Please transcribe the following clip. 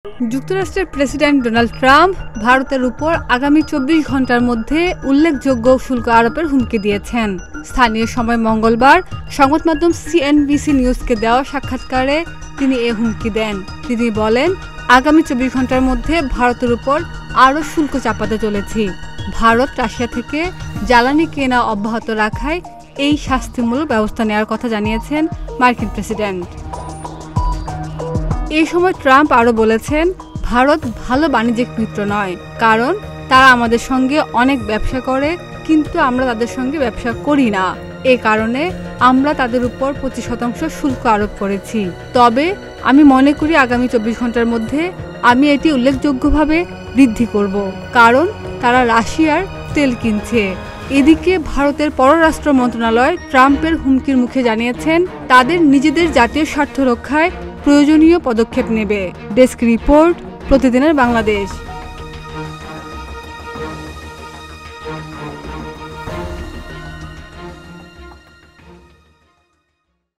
যুক্তরাষ্ট্রের president Donald Trump ভারতের উপর আগামী ২৪ ঘন্টার মধ্যে উল্লেখযোগ্য শুল্ক আরোপের হুমকি দিয়েছেন। স্থানীয় সময় মঙ্গলবার সংবাদ মাধ্যম সিএনবিসি নিউজকে দেওয়া সাক্ষাৎকারে তিনি এ হুমকি দেন। তিনি বলেন, আগামী ২৪ ঘন্টার মধ্যে ভারতের উপর আরও শুল্ক চাপাতে চলেছি। ভারত রাশিয়া থেকে জ্বালানি কেনা অব্যাহত রাখায় এই শাস্তিমূলক ব্যবস্থা নেওয়ার কথা জানিয়েছেন মার্কিন প্রেসিডেন্ট। এই সময় ট্রাম্প আরও বলেছেন, ভারত ভালো বাণিজ্যিক মিত্র নয়, কারণ তারা আমাদের সঙ্গে অনেক ব্যবসা করে, কিন্তু আমরা তাদের সঙ্গে ব্যবসা করি না। এ কারণে আমরা তাদের উপর ২৫% শুল্ক আরোপ করেছি। তবে আমি মনে করি আগামী ২৪ ঘন্টার মধ্যে আমি এটি উল্লেখযোগ্যভাবে বৃদ্ধি করব, কারণ তারা রাশিয়ার তেল কিনছে। এদিকে ভারতের পররাষ্ট্র মন্ত্রণালয় ট্রাম্পের হুমকির মুখে জানিয়েছেন, তাদের নিজেদের জাতীয় স্বার্থ রক্ষায় প্রয়োজনীয় পদক্ষেপ নেবে। ডেস্ক রিপোর্ট, প্রতিদিনের বাংলাদেশ।